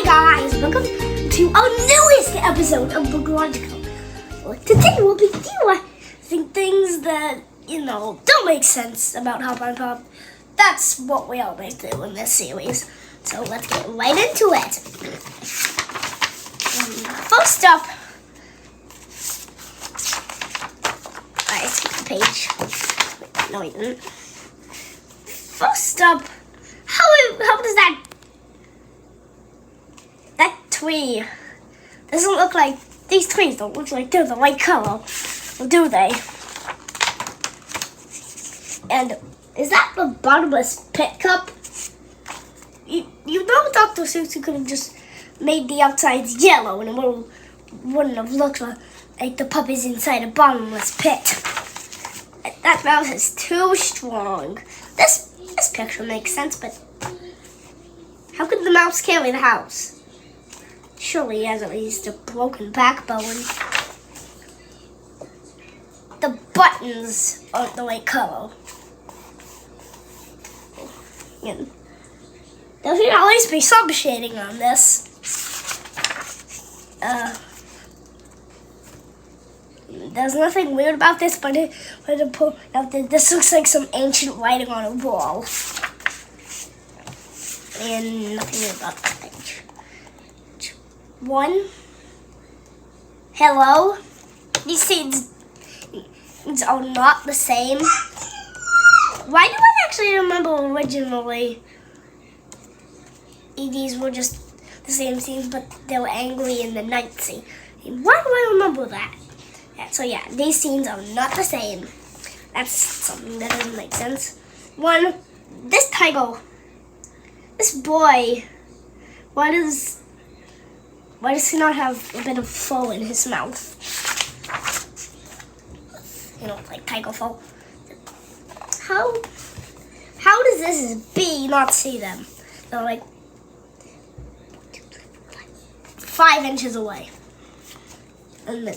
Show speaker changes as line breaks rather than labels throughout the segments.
guys, welcome to our newest episode of Logical. Today we'll be theorizing things that, don't make sense about Hop on Pop. That's what we always do in this series. So let's get right into it. First up, I skipped the page. No, I didn't. First up, how does that tree doesn't look like, these trees don't look like they're the right color, or do they? And is that the bottomless pit cup? You know Dr Seuss could have just made the outsides yellow and it wouldn't have looked like the pup is inside a bottomless pit. That mouse is too strong. This picture makes sense, but how could the mouse carry the house? Surely he has at least a broken backbone. The buttons aren't the right color. And there should at least be some shading on this. There's nothing weird about this, but this looks like some ancient writing on a wall. And nothing weird about that page. One. Hello. These scenes are not the same. Why do I actually remember originally these were just the same scenes, but they were angry in the night scene? Why do I remember that? So yeah, these scenes are not the same. That's something that doesn't make sense. One, this tiger, this boy, why does he not have a bit of fur in his mouth? Like tiger fur. How does this bee not see them? They're like 5 inches away. And that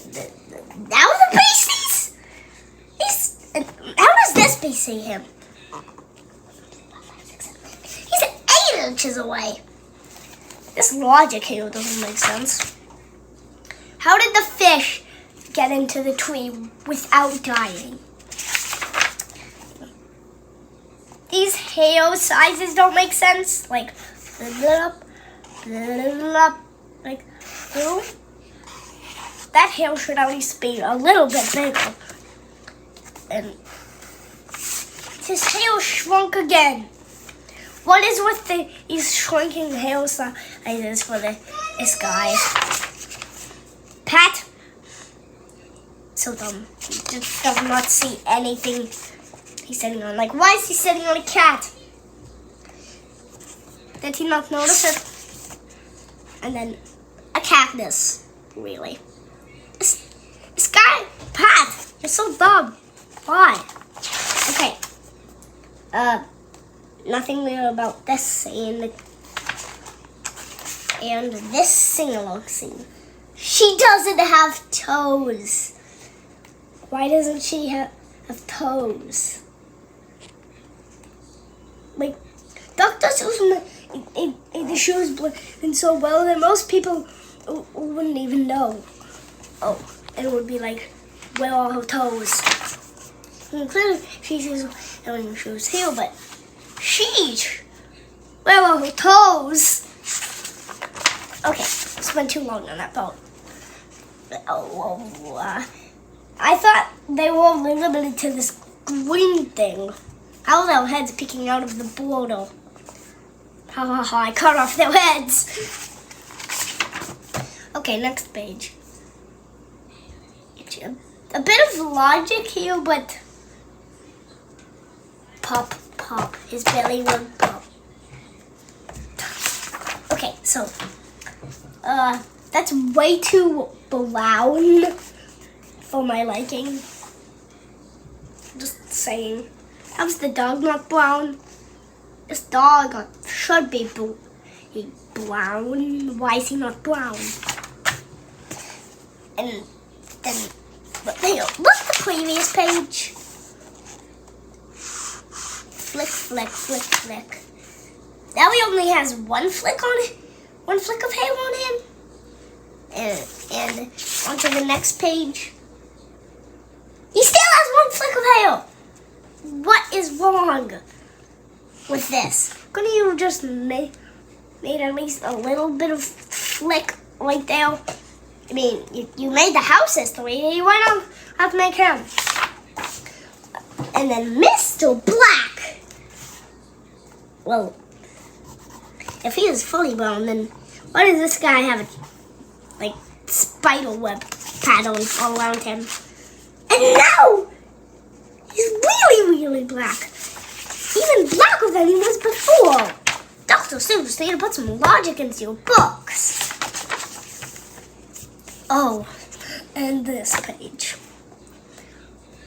was a beastie. How does this bee see him? He's 8 inches away. This logic here doesn't make sense. How did the fish get into the tree without dying? These hair sizes don't make sense. Like, like, that hair should at least be a little bit bigger. And his hair shrunk again. What is with these shrinking hair sizes for this guy? Pat? So dumb. He just does not see anything he's sitting on. Like, why is he sitting on a cat? Did he not notice it? And then a cactus. Really? This guy, Pat, you're so dumb. Why? Okay. Nothing new about this scene. And this sing-along scene. She doesn't have toes. Why doesn't she have toes? Like, Dr Seuss in the shows blend so well that most people wouldn't even know. Oh, it would be like, where are her toes? And clearly, she's wearing shoes here, but where are her toes? Okay, spent too long on that boat. I thought they were only limited to this green thing. How are their heads peeking out of the border? Ha ha ha, I cut off their heads. Okay, next page. A bit of logic here, but pop, his belly will pop. Okay, so, that's way too brown for my liking. Just saying. How's the dog not brown? This dog should be brown. Why is he not brown? And then, what's the previous page? Flick, flick, flick, flick. Now he only has one flick on one flick of hair on him. And onto the next page. He still has one flick of hair. What is wrong with this? Couldn't you just made at least a little bit of flick right there? I mean, you made the houses 3D. Why not have to make him? And then Mr. Black. Well, if he is fully blown, then why does this guy have like spider web patterns all around him? And now he's really, really black. Even blacker than he was before. Dr. Seuss, need to put some logic into your books. Oh, and this page.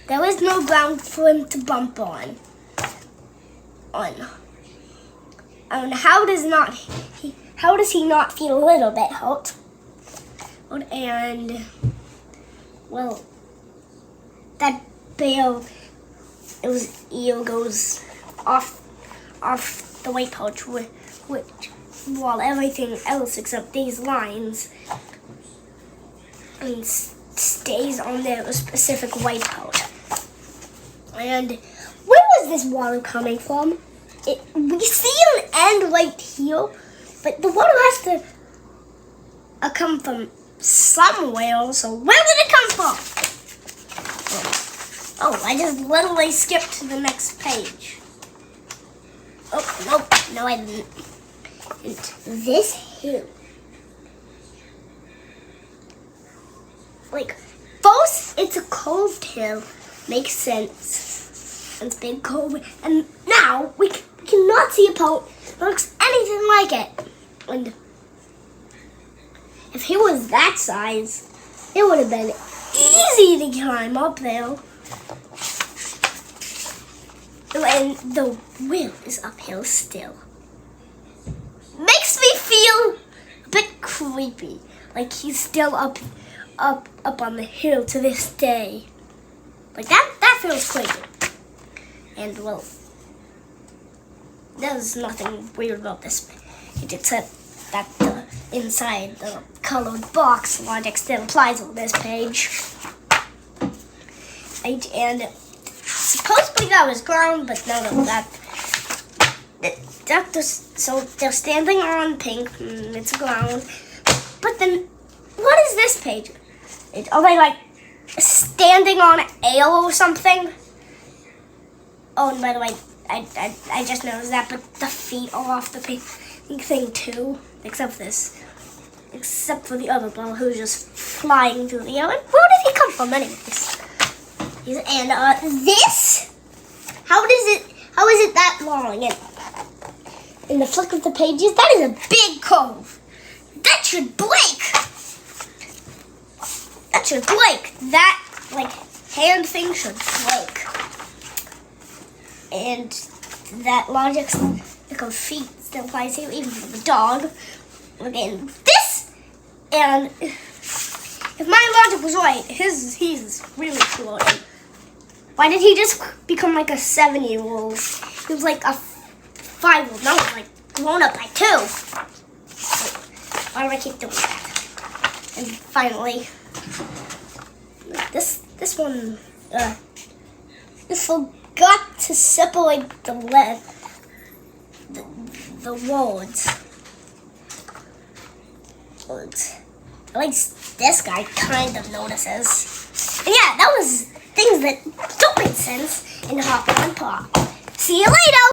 There is no ground for him to bump on. How does he not feel a little bit hurt? And well, that bale, ear goes off the white pouch, which while everything else except these lines stays on their specific white pouch. And where was this water coming from? We see an end right here, but the water has to come from somewhere. So where did it come from? Oh, I just literally skipped to the next page. Oh, nope, no I didn't. And this hill. Like, first it's a curved hill. Makes sense. It's big curve. And now we cannot see a part that looks anything like it. And if he was that size, it would have been easy to climb up there. And the wheel is uphill still. Makes me feel a bit creepy. Like he's still up on the hill to this day. Like that feels creepy. And well, there's nothing weird about this page except that the inside the colored box logic still applies on this page. And supposedly that was ground, but no, that. So they're standing on pink. It's ground. But then, what is this page? Are they like standing on ale or something? Oh, and by the way, I just noticed that, but the feet are off the pink thing too, except for the other ball who's just flying through the air. And where did he come from, anyways? And this, how is it that long? And in the flick of the pages, that is a big curve. That should break. That like hand thing should break. And that logic, like feet still applies here, even for the dog. And this, and if my logic was right, he's really cool. And why did he just become like a 7-year-old? He was like a 5-year-old. Now he's like grown up by 2. Why do I keep doing that? And finally, this one, you forgot to separate the words. At least this guy kind of notices. And yeah, that was things that don't make sense in Hop on Pop. See you later!